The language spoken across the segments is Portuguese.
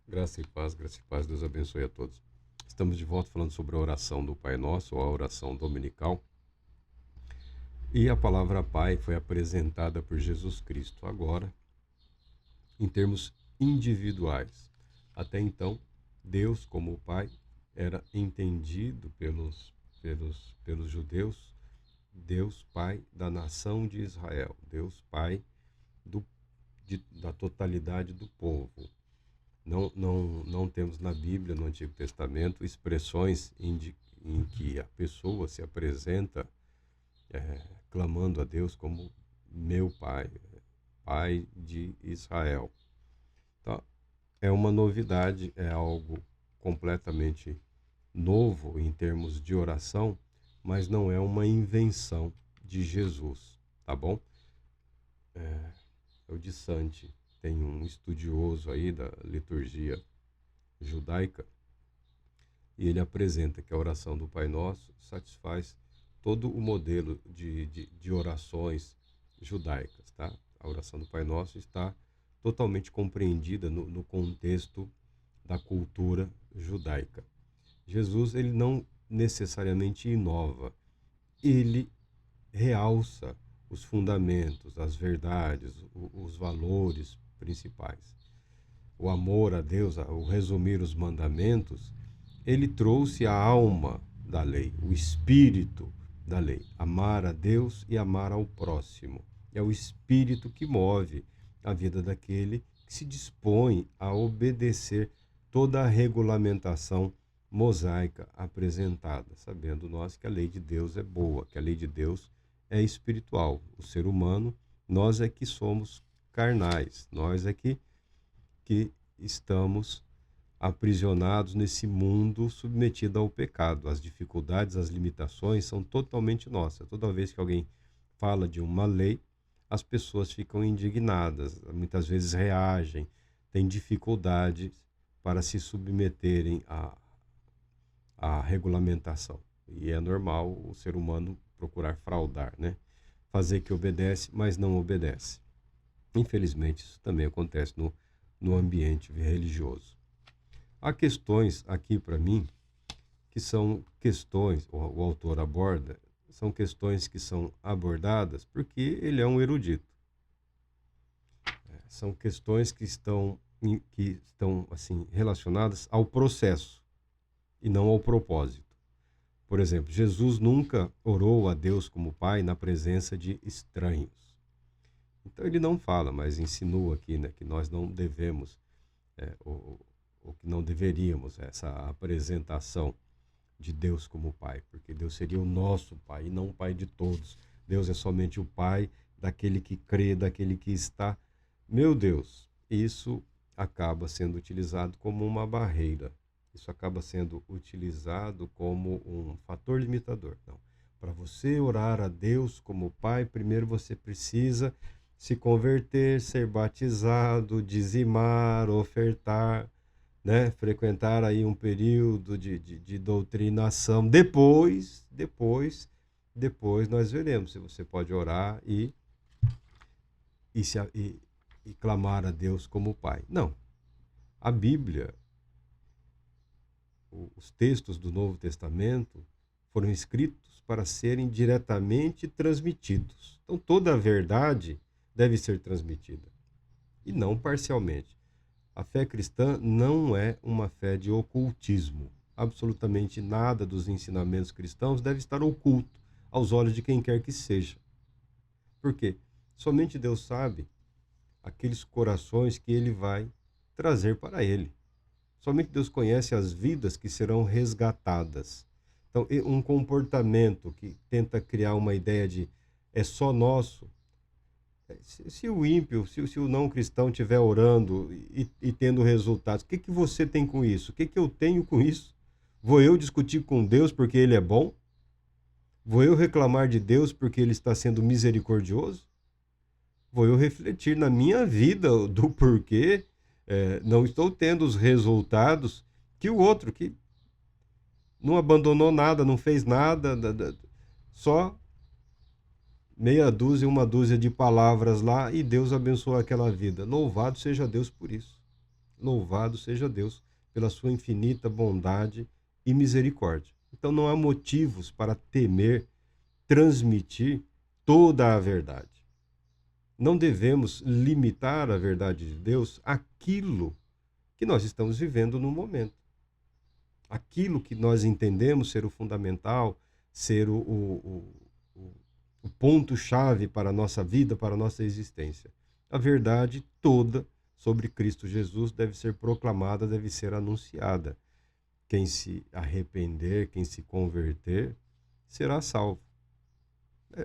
graça e paz, Deus abençoe a todos. Estamos de volta falando sobre a oração do Pai Nosso, ou a oração dominical. E a palavra Pai foi apresentada por Jesus Cristo agora, em termos individuais. Até então, Deus, como o Pai, era entendido pelos judeus, Deus Pai da nação de Israel, Deus Pai da totalidade do povo. Não temos na Bíblia, no Antigo Testamento, expressões em que a pessoa se apresenta clamando a Deus como meu Pai, Pai de Israel. Então, é uma novidade, é algo completamente novo em termos de oração, mas não é uma invenção de Jesus, tá bom? O de Santi tem um estudioso aí da liturgia judaica e ele apresenta que a oração do Pai Nosso satisfaz todo o modelo de orações judaicas, tá? A oração do Pai Nosso está totalmente compreendida no contexto da cultura judaica. Jesus, ele não necessariamente inova, ele realça os fundamentos, as verdades, os valores principais. O amor a Deus, o resumir os mandamentos, ele trouxe a alma da lei, o espírito da lei. Amar a Deus e amar ao próximo. É o espírito que move a vida daquele que se dispõe a obedecer toda a regulamentação mosaica apresentada, sabendo nós que a lei de Deus é boa, que a lei de Deus é espiritual. O ser humano, nós é que somos carnais, nós é que estamos aprisionados nesse mundo submetido ao pecado. As dificuldades, as limitações são totalmente nossas. Toda vez que alguém fala de uma lei, as pessoas ficam indignadas, muitas vezes reagem, têm dificuldades para se submeterem à regulamentação. E é normal o ser humano procurar fraudar, né? Fazer que obedece, mas não obedece. Infelizmente, isso também acontece no ambiente religioso. Há questões aqui para mim que são questões, o autor aborda, são questões que são abordadas porque ele é um erudito. São questões que estão assim, relacionadas ao processo e não ao propósito. Por exemplo, Jesus nunca orou a Deus como Pai na presença de estranhos. Então ele não fala, mas insinua aqui, né, que nós não devemos, ou que não deveríamos, essa apresentação de Deus como Pai, porque Deus seria o nosso Pai e não o Pai de todos. Deus é somente o Pai daquele que crê, daquele que está. Meu Deus, isso acaba sendo utilizado como uma barreira. Isso acaba sendo utilizado como um fator limitador. Não. Para você orar a Deus como Pai, primeiro você precisa se converter, ser batizado, dizimar, ofertar, né? Frequentar aí um período de doutrinação. Depois nós veremos se você pode orar e clamar a Deus como Pai. Não. A Bíblia, os textos do Novo Testamento foram escritos para serem diretamente transmitidos. Então, toda a verdade deve ser transmitida, e não parcialmente. A fé cristã não é uma fé de ocultismo. Absolutamente nada dos ensinamentos cristãos deve estar oculto aos olhos de quem quer que seja. Por quê? Somente Deus sabe aqueles corações que ele vai trazer para ele. Somente Deus conhece as vidas que serão resgatadas. Então, um comportamento que tenta criar uma ideia de é só nosso. Se o ímpio, se o não cristão estiver orando e tendo resultados, o que você tem com isso? O que eu tenho com isso? Vou eu discutir com Deus porque ele é bom? Vou eu reclamar de Deus porque ele está sendo misericordioso? Vou eu refletir na minha vida do porquê não estou tendo os resultados que o outro, que não abandonou nada, não fez nada, só meia dúzia, uma dúzia de palavras lá e Deus abençoou aquela vida. Louvado seja Deus por isso. Louvado seja Deus pela sua infinita bondade e misericórdia. Então não há motivos para temer transmitir toda a verdade. Não devemos limitar a verdade de Deus àquilo que nós estamos vivendo no momento. Aquilo que nós entendemos ser o fundamental, ser o ponto-chave para a nossa vida, para a nossa existência. A verdade toda sobre Cristo Jesus deve ser proclamada, deve ser anunciada. Quem se arrepender, quem se converter, será salvo.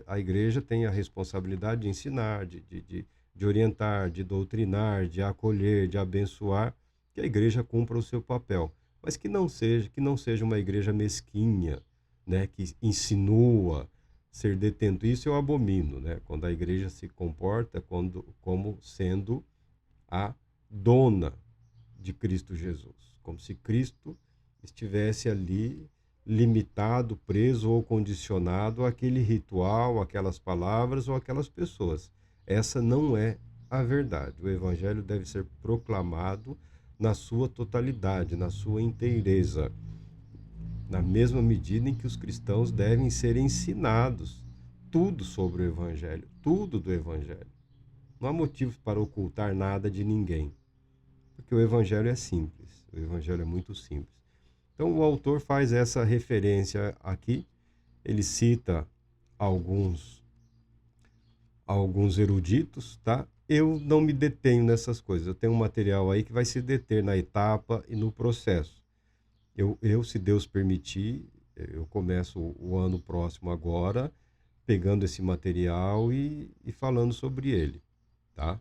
A igreja tem a responsabilidade de ensinar, de orientar, de doutrinar, de acolher, de abençoar, que a igreja cumpra o seu papel. Mas que não seja uma igreja mesquinha, né, que insinua ser detento. Isso eu abomino, né, quando a igreja se comporta como sendo a dona de Cristo Jesus, como se Cristo estivesse ali limitado, preso ou condicionado àquele ritual, aquelas palavras ou aquelas pessoas. Essa não é a verdade. O evangelho deve ser proclamado na sua totalidade, na sua inteireza, na mesma medida em que os cristãos devem ser ensinados tudo sobre o evangelho, tudo do evangelho. Não há motivos para ocultar nada de ninguém, porque o evangelho é simples, o evangelho é muito simples. Então o autor faz essa referência aqui, ele cita alguns eruditos, tá? Eu não me detenho nessas coisas, eu tenho um material aí que vai se deter na etapa e no processo. Se Deus permitir, eu começo o ano próximo agora, pegando esse material e falando sobre ele, tá?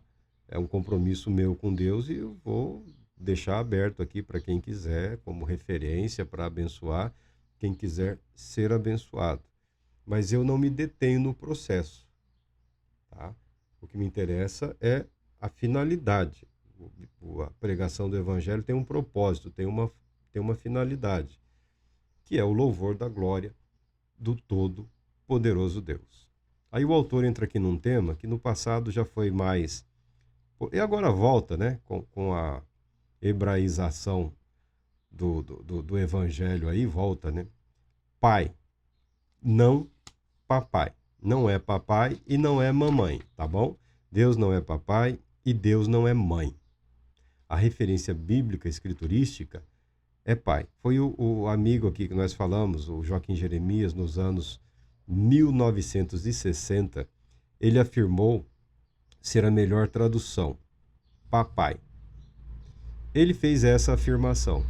É um compromisso meu com Deus e eu vou deixar aberto aqui para quem quiser, como referência para abençoar, quem quiser ser abençoado. Mas eu não me detenho no processo, tá? O que me interessa é a finalidade. A pregação do evangelho tem um propósito, tem uma finalidade, que é o louvor da glória do Todo-Poderoso Deus. Aí o autor entra aqui num tema que no passado já foi mais... E agora volta, né, com a hebraização do evangelho aí, volta, né? Pai, não papai. Não é papai e não é mamãe, tá bom? Deus não é papai e Deus não é mãe. A referência bíblica, escriturística, é pai. Foi o amigo aqui que nós falamos, o Joaquim Jeremias, nos anos 1960, ele afirmou ser a melhor tradução, papai. Ele fez essa afirmação.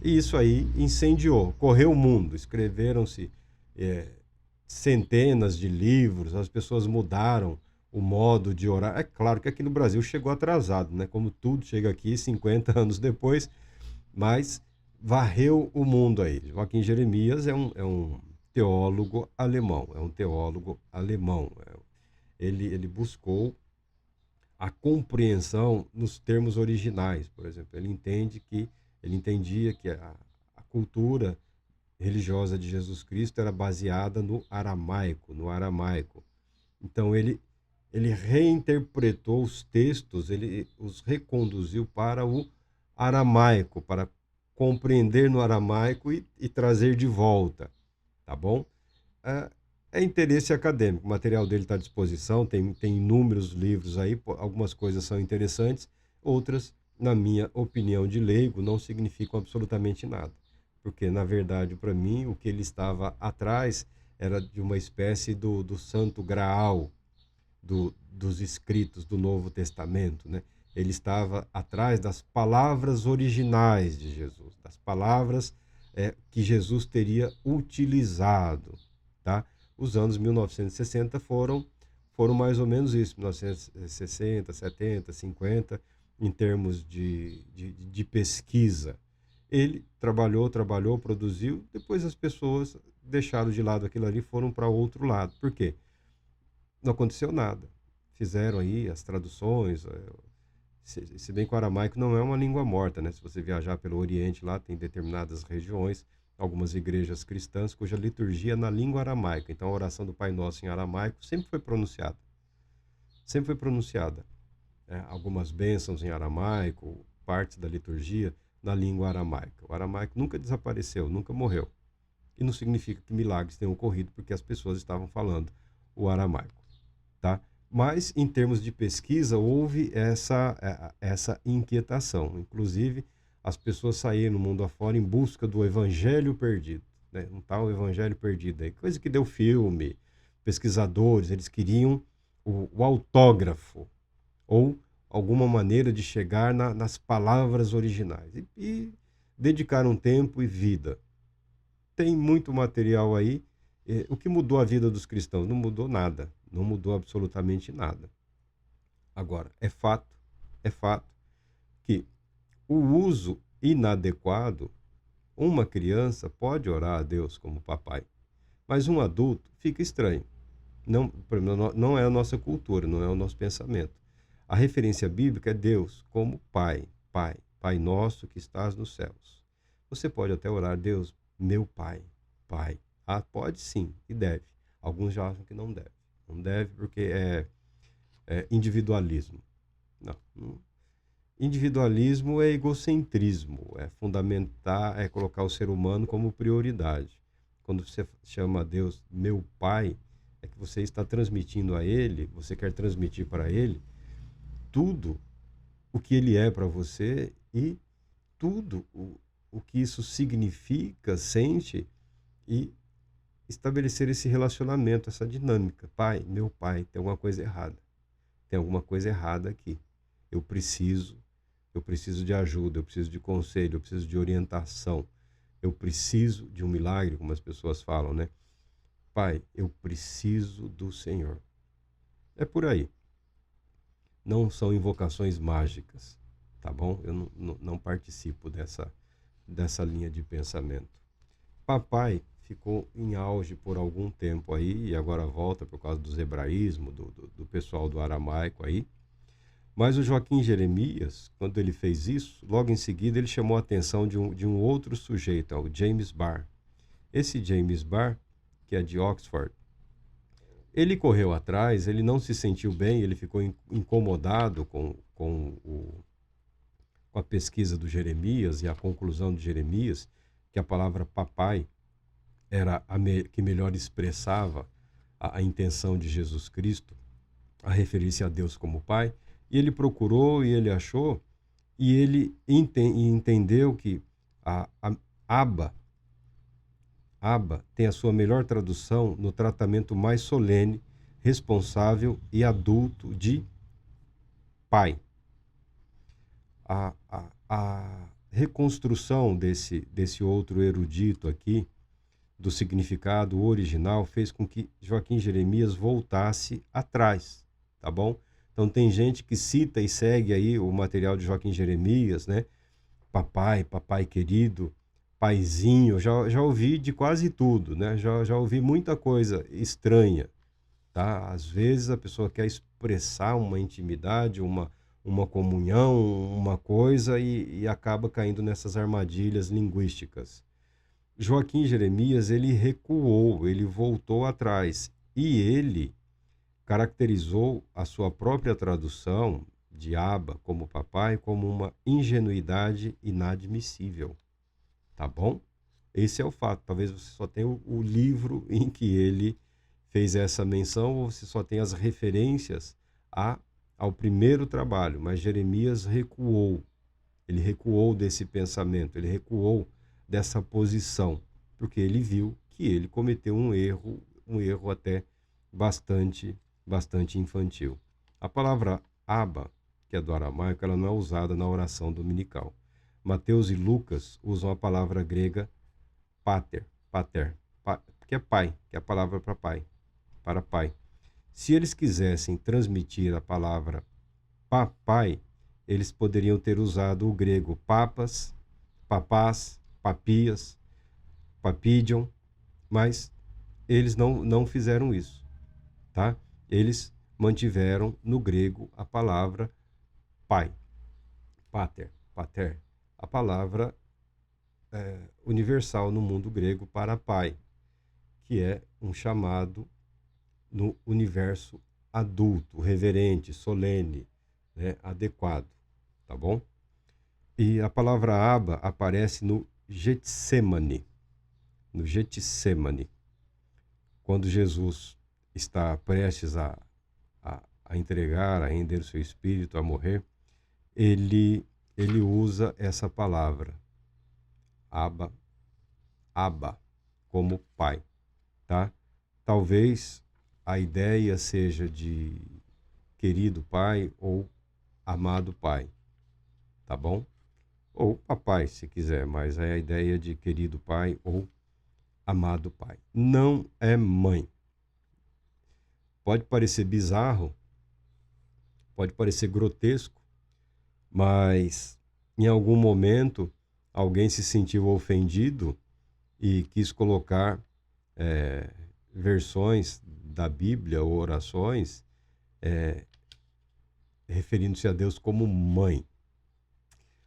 E isso aí incendiou, correu o mundo, escreveram-se centenas de livros, as pessoas mudaram o modo de orar. É claro que aqui no Brasil chegou atrasado, né? Como tudo chega aqui 50 anos depois, mas varreu o mundo aí. Joaquim Jeremias é um teólogo alemão, Ele buscou a compreensão nos termos originais, por exemplo. Ele entendia que a cultura religiosa de Jesus Cristo era baseada no aramaico. Então ele reinterpretou os textos, ele os reconduziu para o aramaico, para compreender no aramaico e trazer de volta, tá bom? É interesse acadêmico, o material dele está à disposição, tem inúmeros livros aí, algumas coisas são interessantes, outras, na minha opinião de leigo, não significam absolutamente nada. Porque, na verdade, para mim, o que ele estava atrás era de uma espécie do santo graal dos escritos do Novo Testamento, né? Ele estava atrás das palavras originais de Jesus, das palavras que Jesus teria utilizado, tá? Os anos 1960 foram mais ou menos isso, 1960, 70, 50, em termos de pesquisa. Ele trabalhou, produziu, depois as pessoas deixaram de lado aquilo ali e foram para outro lado. Por quê? Não aconteceu nada. Fizeram aí as traduções, se bem que o aramaico não é uma língua morta, né? Se você viajar pelo Oriente, lá tem determinadas regiões, algumas igrejas cristãs, cuja liturgia é na língua aramaica. Então, a oração do Pai Nosso em aramaico sempre foi pronunciada. Sempre foi pronunciada. Algumas bênçãos em aramaico, partes da liturgia na língua aramaica. O aramaico nunca desapareceu, nunca morreu. E não significa que milagres tenham ocorrido porque as pessoas estavam falando o aramaico, tá? Mas, em termos de pesquisa, houve essa inquietação. Inclusive, as pessoas saíram no mundo afora em busca do evangelho perdido, né? Um tal evangelho perdido aí, coisa que deu filme, pesquisadores, eles queriam o autógrafo ou alguma maneira de chegar nas palavras originais. E dedicaram tempo e vida. Tem muito material aí. O que mudou a vida dos cristãos? Não mudou nada. Não mudou absolutamente nada. Agora, é fato que o uso inadequado, uma criança pode orar a Deus como papai, mas um adulto fica estranho. Não, não é a nossa cultura, não é o nosso pensamento. A referência bíblica é Deus como Pai, Pai, Pai nosso que estás nos céus. Você pode até orar, Deus, meu Pai, Pai. Ah, pode sim, e deve. Alguns já acham que não deve. Não deve porque é individualismo. Não. Individualismo é egocentrismo, é fundamentar, é colocar o ser humano como prioridade. Quando você chama a Deus meu Pai, é que você está transmitindo a Ele, você quer transmitir para Ele tudo o que Ele é para você e tudo o que isso significa, sente, e estabelecer esse relacionamento, essa dinâmica. Pai, meu Pai, tem alguma coisa errada. Tem alguma coisa errada aqui. Eu preciso de ajuda, eu preciso de conselho, eu preciso de orientação. Eu preciso de um milagre, como as pessoas falam, né? Pai, eu preciso do Senhor. É por aí. Não são invocações mágicas, tá bom? Eu não participo dessa linha de pensamento. Papai ficou em auge por algum tempo aí, e agora volta por causa dos hebraísmos, do pessoal do aramaico aí. Mas o Joaquim Jeremias, quando ele fez isso, logo em seguida ele chamou a atenção de um outro sujeito, o James Barr. Esse James Barr, que é de Oxford, ele correu atrás, ele não se sentiu bem, ele ficou incomodado com a pesquisa do Jeremias e a conclusão de Jeremias, que a palavra papai era que melhor expressava a intenção de Jesus Cristo a referir-se a Deus como Pai. E ele procurou e ele achou, e ele entendeu que a Abba tem a sua melhor tradução no tratamento mais solene, responsável e adulto de pai. A reconstrução desse outro erudito aqui, do significado original, fez com que Joaquim Jeremias voltasse atrás, tá bom? Então tem gente que cita e segue aí o material de Joaquim Jeremias, né? Papai, papai querido, paizinho, já ouvi de quase tudo, né? Já ouvi muita coisa estranha, tá? Às vezes a pessoa quer expressar uma intimidade, uma comunhão, uma coisa e acaba caindo nessas armadilhas linguísticas. Joaquim Jeremias, ele recuou, ele voltou atrás e ele caracterizou a sua própria tradução de Abba como papai como uma ingenuidade inadmissível, tá bom? Esse é o fato. Talvez você só tenha o livro em que ele fez essa menção ou você só tenha as referências ao primeiro trabalho, mas Jeremias recuou. Ele recuou desse pensamento, ele recuou dessa posição, porque ele viu que ele cometeu um erro até bastante infantil. A palavra Abba, que é do aramaico, ela não é usada na oração dominical. Mateus e Lucas usam a palavra grega pater, que é pai, que é a palavra para pai. Se eles quisessem transmitir a palavra papai, eles poderiam ter usado o grego papas, papás, papias, papidion, mas eles não fizeram isso, tá? Eles mantiveram no grego a palavra pai, pater, a palavra universal no mundo grego para pai, que é um chamado no universo adulto, reverente, solene, né, adequado, tá bom? E a palavra Abba aparece no Getsemane. No Getsemane. Quando Jesus está prestes a entregar, a render o seu espírito, a morrer, ele usa essa palavra, Abba, Abba, como pai, tá? Talvez a ideia seja de querido pai ou amado pai, tá bom? Ou papai, se quiser, mas é a ideia de querido pai ou amado pai. Não é mãe. Pode parecer bizarro, pode parecer grotesco, mas em algum momento alguém se sentiu ofendido e quis colocar versões da Bíblia ou orações referindo-se a Deus como mãe.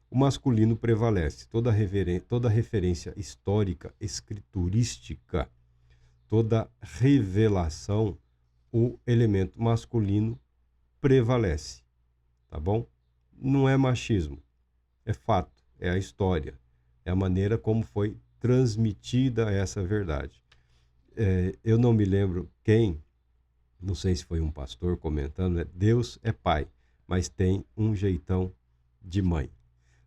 O masculino prevalece. Toda referência histórica, escriturística, toda revelação, o elemento masculino prevalece. Tá bom? Não é machismo, é fato, é a história, é a maneira como foi transmitida essa verdade. Eu não me lembro quem, não sei se foi um pastor comentando, Deus é pai, mas tem um jeitão de mãe.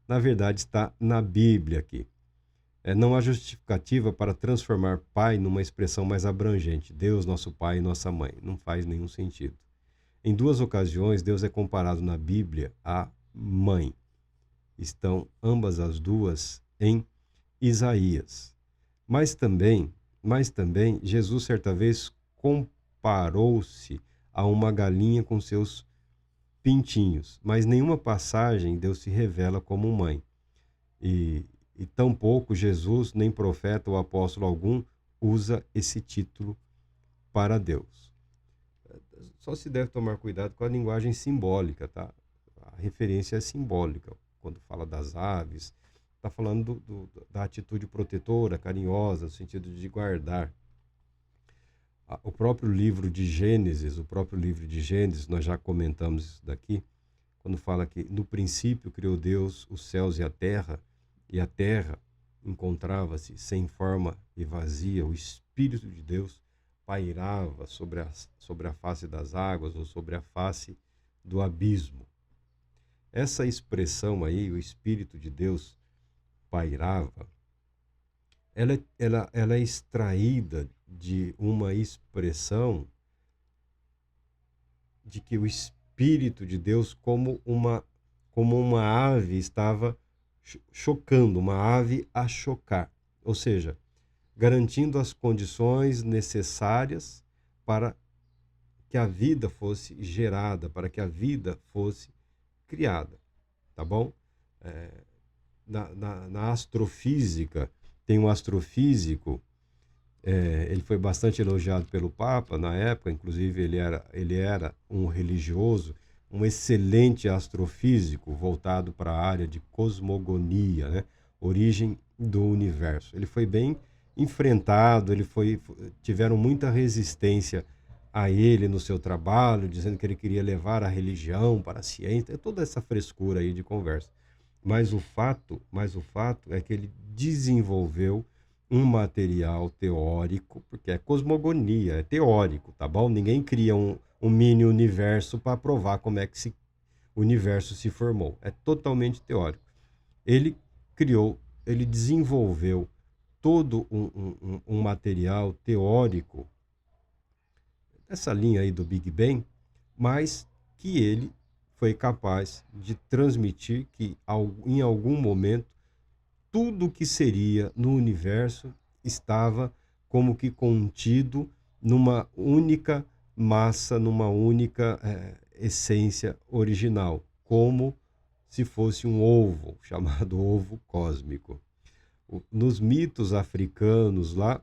Na verdade, está na Bíblia aqui. Não há justificativa para transformar pai numa expressão mais abrangente. Deus, nosso pai e nossa mãe. Não faz nenhum sentido. Em duas ocasiões, Deus é comparado na Bíblia a mãe. Estão ambas as duas em Isaías. Mas também, Jesus certa vez comparou-se a uma galinha com seus pintinhos, mas nenhuma passagem Deus se revela como mãe. E tampouco Jesus, nem profeta ou apóstolo algum, usa esse título para Deus. Só se deve tomar cuidado com a linguagem simbólica, tá? A referência é simbólica. Quando fala das aves, está falando da atitude protetora, carinhosa, no sentido de guardar. O próprio livro de Gênesis, nós já comentamos isso daqui, quando fala que no princípio criou Deus os céus e a terra encontrava-se sem forma e vazia, o Espírito de Deus pairava sobre a face das águas ou sobre a face do abismo. Essa expressão aí, o Espírito de Deus pairava, ela é extraída de uma expressão de que o Espírito de Deus, como uma ave, estava chocando, uma ave a chocar. Ou seja, garantindo as condições necessárias para que a vida fosse gerada, para que a vida fosse criada. Tá bom? Na astrofísica, tem um astrofísico, ele foi bastante elogiado pelo Papa na época, inclusive ele era um religioso, um excelente astrofísico voltado para a área de cosmogonia, né? Origem do universo. Ele foi bem enfrentado, tiveram muita resistência a ele no seu trabalho, dizendo que ele queria levar a religião para a ciência, toda essa frescura aí de conversa. Mas o fato é que ele desenvolveu um material teórico, porque é cosmogonia, é teórico, tá bom? Ninguém cria um mini universo para provar como é que o universo se formou. É totalmente teórico. Ele desenvolveu todo um material teórico, essa linha aí do Big Bang, mas que ele foi capaz de transmitir que em algum momento tudo que seria no universo estava como que contido numa única massa, numa única essência original, como se fosse um ovo, chamado ovo cósmico. Nos mitos africanos lá,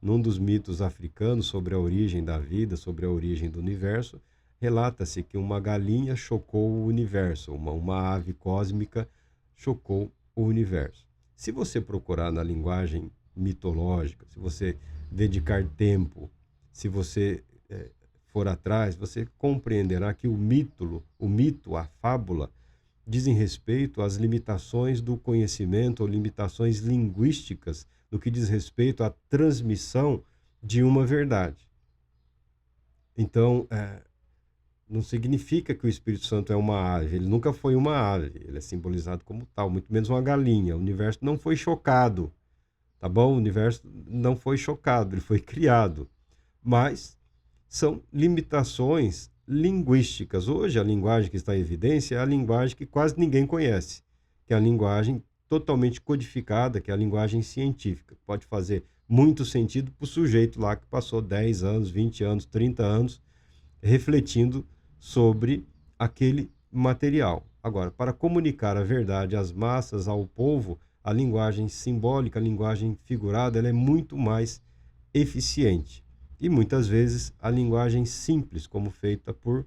num dos mitos africanos sobre a origem da vida, sobre a origem do universo, relata-se que uma galinha chocou o universo, uma ave cósmica chocou o universo. Se você procurar na linguagem mitológica, se você dedicar tempo, se você for atrás, você compreenderá que o mito, a fábula, dizem respeito às limitações do conhecimento ou limitações linguísticas no que diz respeito à transmissão de uma verdade. Então, não significa que o Espírito Santo é uma ave. Ele nunca foi uma ave. Ele é simbolizado como tal, muito menos uma galinha. O universo não foi chocado, tá bom? O universo não foi chocado, ele foi criado. Mas são limitações linguísticas. Hoje, a linguagem que está em evidência é a linguagem que quase ninguém conhece, que é a linguagem totalmente codificada, que é a linguagem científica. Pode fazer muito sentido para o sujeito lá que passou 10 anos, 20 anos, 30 anos refletindo sobre aquele material. Agora, para comunicar a verdade às massas, ao povo, a linguagem simbólica, a linguagem figurada, ela é muito mais eficiente. E muitas vezes a linguagem simples, como feita por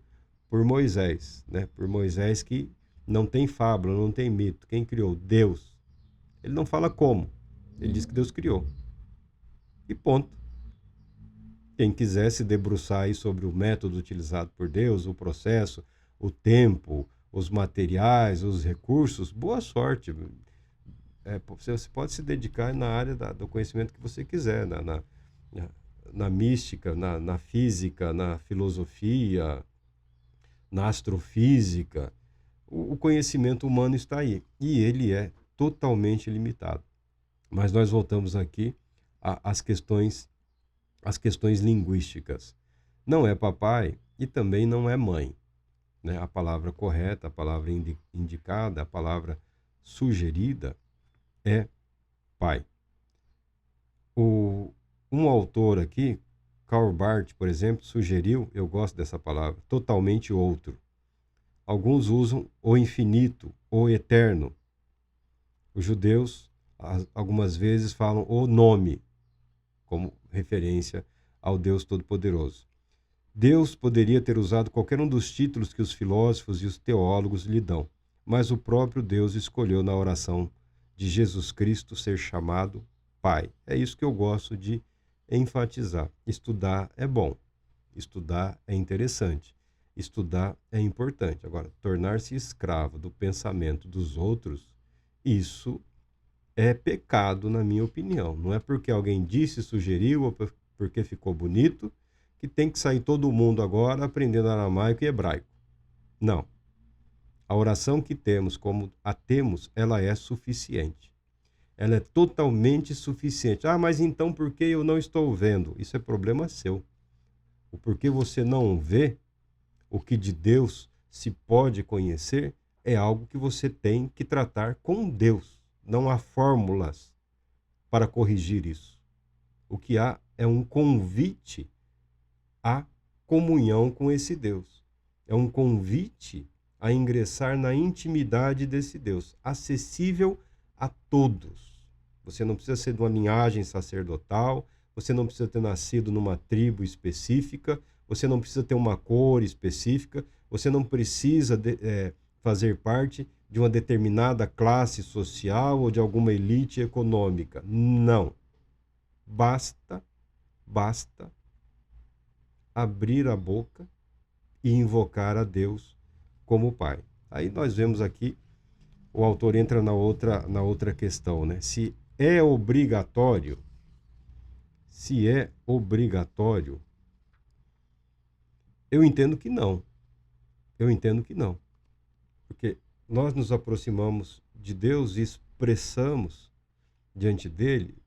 Moisés, né? Por Moisés, que não tem fábula, não tem mito. Quem criou? Deus. Ele não fala como. Ele diz que Deus criou. E ponto. Quem quiser se debruçar aí sobre o método utilizado por Deus, o processo, o tempo, os materiais, os recursos, boa sorte. Você pode se dedicar na área do conhecimento que você quiser, na mística, na física, na filosofia, na astrofísica. O conhecimento humano está aí e ele é totalmente limitado. Mas nós voltamos aqui às questões linguísticas. Não é papai e também não é mãe, né? A palavra correta, a palavra indicada, a palavra sugerida é pai. Um autor aqui, Karl Barth, por exemplo, sugeriu, eu gosto dessa palavra, totalmente outro. Alguns usam o infinito, o eterno. Os judeus, algumas vezes, falam o nome, como referência ao Deus Todo-Poderoso. Deus poderia ter usado qualquer um dos títulos que os filósofos e os teólogos lhe dão, mas o próprio Deus escolheu na oração de Jesus Cristo ser chamado Pai. É isso que eu gosto de enfatizar. Estudar é bom, estudar é interessante, estudar é importante. Agora, tornar-se escravo do pensamento dos outros, isso é pecado, na minha opinião. Não é porque alguém disse, sugeriu, ou porque ficou bonito, que tem que sair todo mundo agora aprendendo aramaico e hebraico. Não. A oração que temos, como a temos, ela é suficiente. Ela é totalmente suficiente. Ah, mas então por que eu não estou vendo? Isso é problema seu. O porquê você não vê o que de Deus se pode conhecer é algo que você tem que tratar com Deus. Não há fórmulas para corrigir isso. O que há é um convite à comunhão com esse Deus. É um convite a ingressar na intimidade desse Deus, acessível a todos. Você não precisa ser de uma linhagem sacerdotal, você não precisa ter nascido numa tribo específica, você não precisa ter uma cor específica, você não precisa fazer parte de uma determinada classe social ou de alguma elite econômica. Não. Basta abrir a boca e invocar a Deus como Pai. Aí nós vemos aqui, o autor entra na outra questão, né? Se é obrigatório, eu entendo que não. Eu entendo que não. Porque nós nos aproximamos de Deus e expressamos diante dele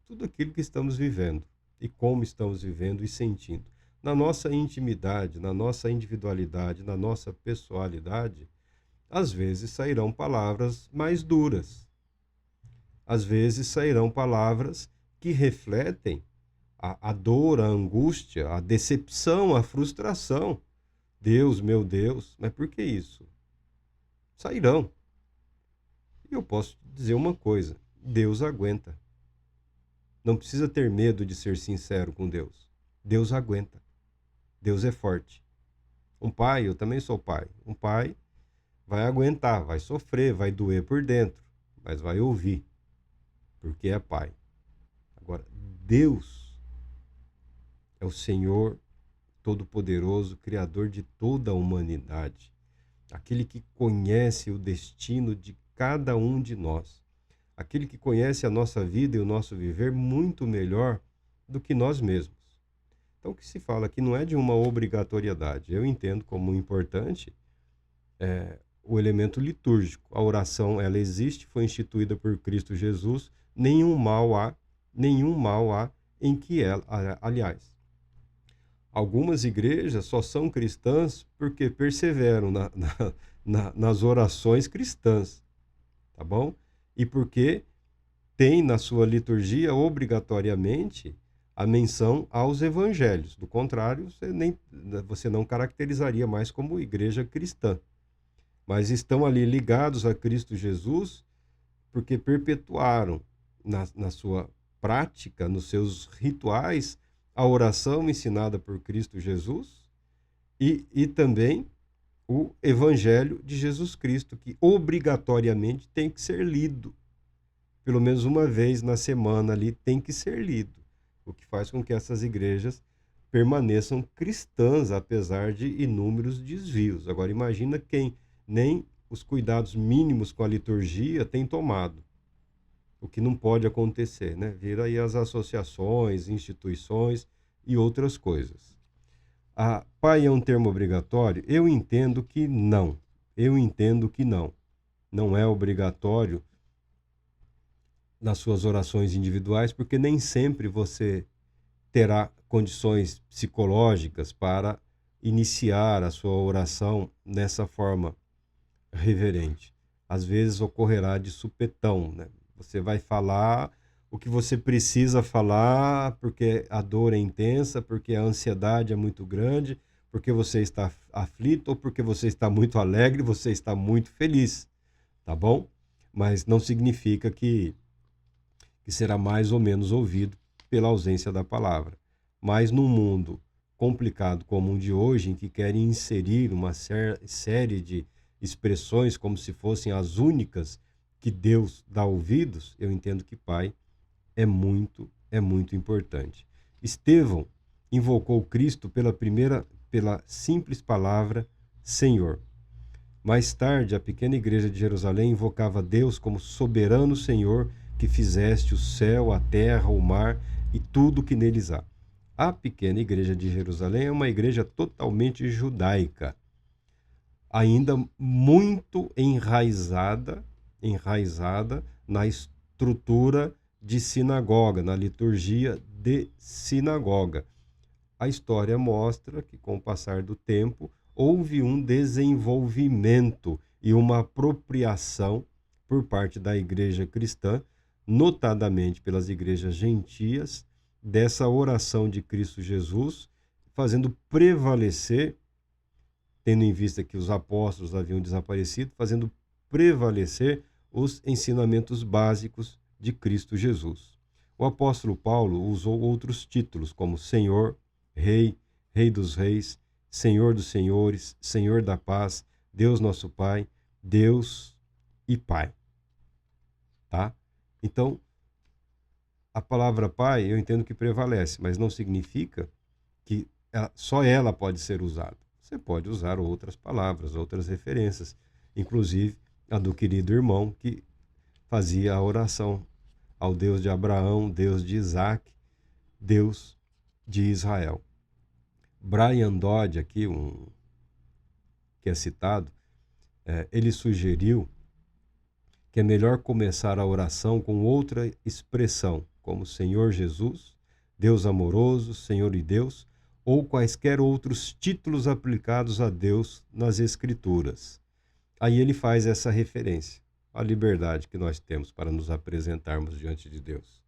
tudo aquilo que estamos vivendo e como estamos vivendo e sentindo. Na nossa intimidade, na nossa individualidade, na nossa pessoalidade, às vezes sairão palavras mais duras. Às vezes sairão palavras que refletem a dor, a angústia, a decepção, a frustração. Deus, meu Deus, mas por que isso? Sairão. E eu posso dizer uma coisa: Deus aguenta. Não precisa ter medo de ser sincero com Deus. Deus aguenta. Deus é forte. Um pai, eu também sou pai. Um pai vai aguentar, vai sofrer, vai doer por dentro, mas vai ouvir, porque é pai. Agora, Deus é o Senhor Todo-Poderoso, Criador de toda a humanidade. aquele que conhece o destino de cada um de nós, aquele que conhece a nossa vida e o nosso viver muito melhor do que nós mesmos. Então, o que se fala aqui não é de uma obrigatoriedade. Eu entendo como importante o elemento litúrgico. A oração, ela existe, foi instituída por Cristo Jesus. Nenhum mal há em que ela, aliás, algumas igrejas só são cristãs porque perseveram nas orações cristãs, tá bom? E porque tem na sua liturgia obrigatoriamente a menção aos evangelhos. Do contrário, você não caracterizaria mais como igreja cristã. Mas estão ali ligados a Cristo Jesus porque perpetuaram na sua prática, nos seus rituais, a oração ensinada por Cristo Jesus e também o Evangelho de Jesus Cristo, que obrigatoriamente tem que ser lido. Pelo menos uma vez na semana ali tem que ser lido, o que faz com que essas igrejas permaneçam cristãs, apesar de inúmeros desvios. Agora, imagina quem nem os cuidados mínimos com a liturgia tem tomado, o que não pode acontecer, né? Vira aí as associações, instituições e outras coisas. Pai é um termo obrigatório? Eu entendo que não. Eu entendo que não. Não é obrigatório nas suas orações individuais, porque nem sempre você terá condições psicológicas para iniciar a sua oração nessa forma reverente. Às vezes ocorrerá de supetão, né? Você vai falar o que você precisa falar porque a dor é intensa, porque a ansiedade é muito grande, porque você está aflito ou porque você está muito alegre, você está muito feliz, tá bom? Mas não significa que será mais ou menos ouvido pela ausência da palavra. Mas num mundo complicado como o de hoje, em que querem inserir uma série de expressões como se fossem as únicas que Deus dá ouvidos, eu entendo que Pai é muito importante. Estevão invocou Cristo pela simples palavra Senhor. Mais tarde, a pequena igreja de Jerusalém invocava Deus como soberano Senhor que fizeste o céu, a terra, o mar e tudo o que neles há. A pequena igreja de Jerusalém é uma igreja totalmente judaica, ainda muito enraizada na estrutura de sinagoga, na liturgia de sinagoga. A história mostra que, com o passar do tempo, houve um desenvolvimento e uma apropriação por parte da igreja cristã, notadamente pelas igrejas gentias, dessa oração de Cristo Jesus, fazendo prevalecer, tendo em vista que os apóstolos haviam desaparecido, fazendo prevalecer os ensinamentos básicos de Cristo Jesus. O apóstolo Paulo usou outros títulos, como Senhor, Rei, Rei dos Reis, Senhor dos Senhores, Senhor da Paz, Deus nosso Pai, Deus e Pai. Tá? Então, a palavra Pai eu entendo que prevalece, mas não significa que só ela pode ser usada. Você pode usar outras palavras, outras referências, inclusive a do querido irmão que fazia a oração ao Deus de Abraão, Deus de Isaac, Deus de Israel. Brian Dodd, aqui, que é citado, ele sugeriu que é melhor começar a oração com outra expressão, como Senhor Jesus, Deus amoroso, Senhor e Deus, ou quaisquer outros títulos aplicados a Deus nas Escrituras. Aí ele faz essa referência à liberdade que nós temos para nos apresentarmos diante de Deus,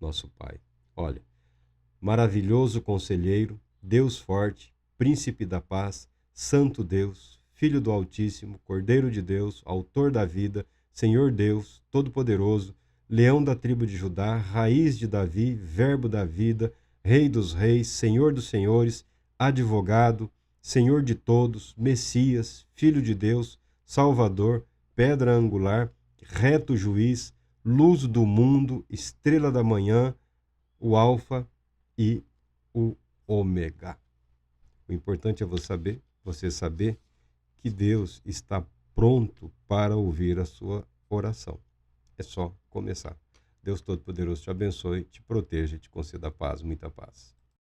nosso Pai. Olha, maravilhoso conselheiro, Deus forte, príncipe da paz, santo Deus, Filho do Altíssimo, Cordeiro de Deus, autor da vida, Senhor Deus, Todo-Poderoso, Leão da tribo de Judá, Raiz de Davi, Verbo da vida, Rei dos reis, Senhor dos senhores, Advogado, Senhor de todos, Messias, Filho de Deus, Salvador, Pedra angular, Reto juiz, Luz do mundo, Estrela da manhã, o Alfa e o Ômega. O importante é você saber que Deus está pronto para ouvir a sua oração. É só começar. Deus Todo-Poderoso te abençoe, te proteja e te conceda paz, muita paz.